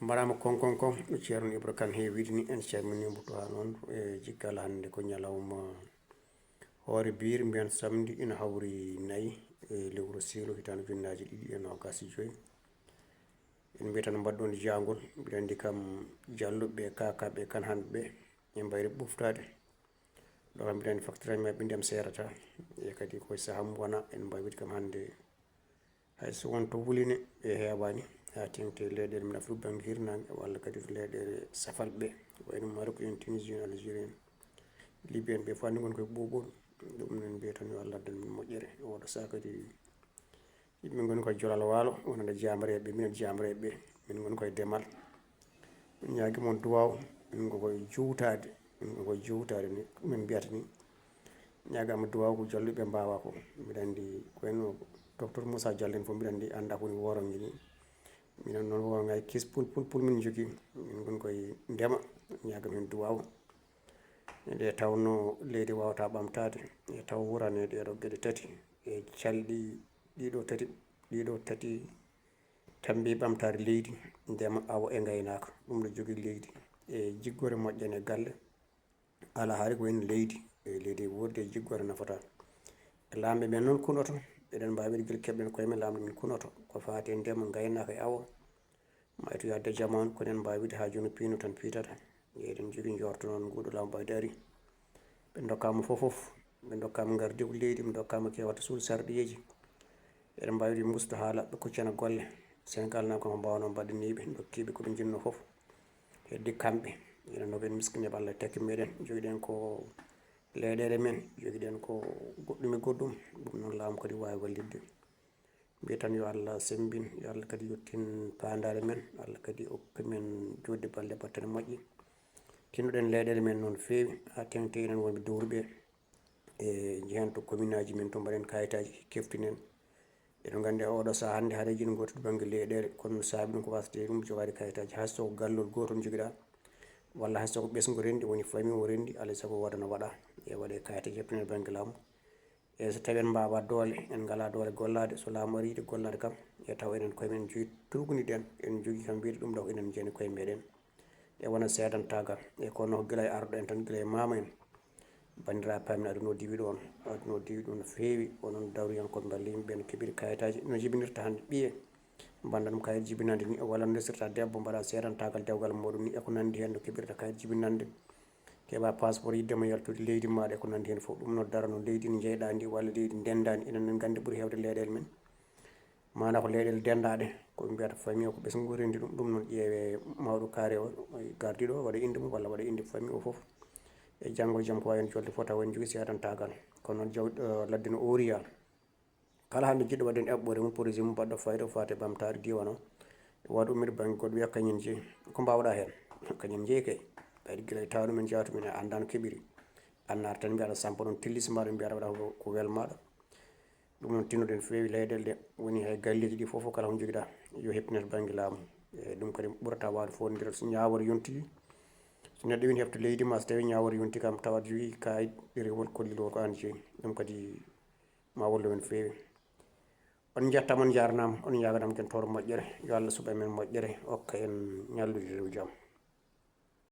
mbaɗama konkon ɗo ceerno Ibra Kane heewide ni en calminimo to ha noon e jikkal hannde ko ñalawma hoore biir mbiyan samedi ina hawri nayyi e lewru silo hitande junnaji ɗiɗi e nogas e joyyi en mbiya tan mbaɗɗon jangol mbiɗa andi kam jalluɓe kakaɓe kan hande ɓe e mbayri ɓuftade ɗo kam mbiɗa andi facture mabɓe ndiyam serata e kadi koye saaha wona en mbawide kam hande hayso wonto wuline e heewani ha tengte leyɗele men Afrique banggue hirnangue walla kadi to leyɗele safalɓe wayno Maroc en Tunisie en Algérie en Libye en ɓe fof hannde goni koye ɓuɓol ɗum en mbiya tan yo Allah addan men moƴƴere oɗo saaha kadi yimɓe goni koye joolal walo wonande jamareɓe minen jamareɓe min goni koye deemal min ñaguimon duwaw min go koye juutade min go koye juutade ni min mbiyata ni ñagama duwaw ko jalluɓe mbawa ko mbiɗa andi ko wayno docteur Moussa Diallo en fof mbiɗa andi anda kowoni worongue ni minen noon worongaji kiis pul min jogui min goni koye ndeema ñagam hen duwaw nde tawno leydi wawata ɓamtade e taw wurane ɗeɗo gueɗe tati e calɗi ɗiɗo tati tambi ɓamtare leydi ndeema awa e gaynaka ɗum ɗo jogui leydi e jiggore moƴƴani e galle ala haali ko wayno leydi e leydi wurde e jiggore nafata lamɓe men noon kunoto eɗen mbawi guila keɓɗen koye men lamɗo men kunoto ko fati e ndeema gaynaka e awa mayto yadde jamanu kono en mbawi wide ha joni piino tan piitata eɗen jogui jorto noon nguɗo laamu bayde ari ɓe dokkama fofoof ɓe dokkama gardiw leydi ɓe dokkama kewata suudu sarɗiyeji eɗen mbawi wide musto haala ɓe kuccana golle Sénégal naaɓe ko mbawno mbaɗaniɓe dokkiɓe koɓe jinno foof heddi kamɓe enen noon en miskineɓe Allah takki meɗen joguiɗen ko leyɗele men joguiɗen ko goɗɗum e goɗɗum ɗum noon laamu kadi wawi wallidde mbiya tan yo Allah sembin yo Allah kadi yettin pandare men Allah kadi hokka men jodde balle battane moƴƴi tinnoɗen leyɗele men noon fewi ha tengti enen wonɓe dowruɓe e jeehen to commune aji men to mbaɗen kayitaji keftinen eɗen gandi oɗo saaha hande haareji ne goti to banggue leyɗele kono saabi ɗum ko wasde ɗum jogade kayitaji hayso ko gallol gotol joguiɗa walla hayso ko ɓesgu rendi woni famille o rendi alay saago woda no waɗa e waɗe kayitaji heftine banggue laamu e so tawi en mbawa doole en gala doole gollade so laamu ari yiide gollade kam e taw enen koye men joyi turguniɗen en jogui kam wiide ɗum ɗo ko enen jeeni koye meɗen e wona seedantagal e kono ko guila e arɗo en tan guila e mama en bandiraɓe pamen aduna o diwi ɗon aduna o diwi ɗum no fewi onon dawriyankoɓe balle yimɓeɓe no keeɓiri kayitaji no jibinirta hande ɓiiye banda ɗum kayit jibinande ni walla no desirta debbo mbaɗa seedantagal dewgal muɗum ni eko nandi hen no keeɓirta kayit jibinande keeɓa passeport yiddema yaltude leydi maɗa eko nandi hen foof ɗum no darano leydi ndi jeyɗa ndi walla leydi ndendadi enen en gandi ɓuuri hewde leyɗele men mana ko leyɗele dendaɗe koɓe mbiyata famille o ko ɓesgu rendi ɗum noon ƴeewe mawɗo kaari o gardiɗo o waɗa inde mum walla waɗa inde famille o foof e janggo e jaam ko wawi hen jolde foof tawa en jogui seedantagal kono noon jaw ladde no oriya kala hande jiɗɗo waɗen eɓɓore mum projet mum baɗɗo fayida o fate ɓamtare diwan o waɗa ummide banggue goɗɗo wiya kañum jeeyi ko mbawɗa hen kañum jeeyi kay ɓayde guila e tawa ɗumen jawtumen e anda no keeɓiri annata tan mbiya aɗa sampa ɗon tellisi maɗa mbiya aɗa waɗa ko welmaɗo ɗum noon tinnoɗen fewi leyɗele ɗe woni hay galleji ɗi foof kala ko joguiɗa yo heptine to banggue laamu e ɗum kadi ɓurata wawde fododira so ñawore yonti so neɗɗo wini hefto leydi ma so tawi ñawore yonti kam tawa aɗa jogui kayit ɗerewol kollirol ko an jeeyi ɗum kadi ma wallu men fewi on jettama on jarnama on ñaganama ken tawde moƴƴere yo Allah suuɓa men moƴƴere hokka en ñallude e dow jaam.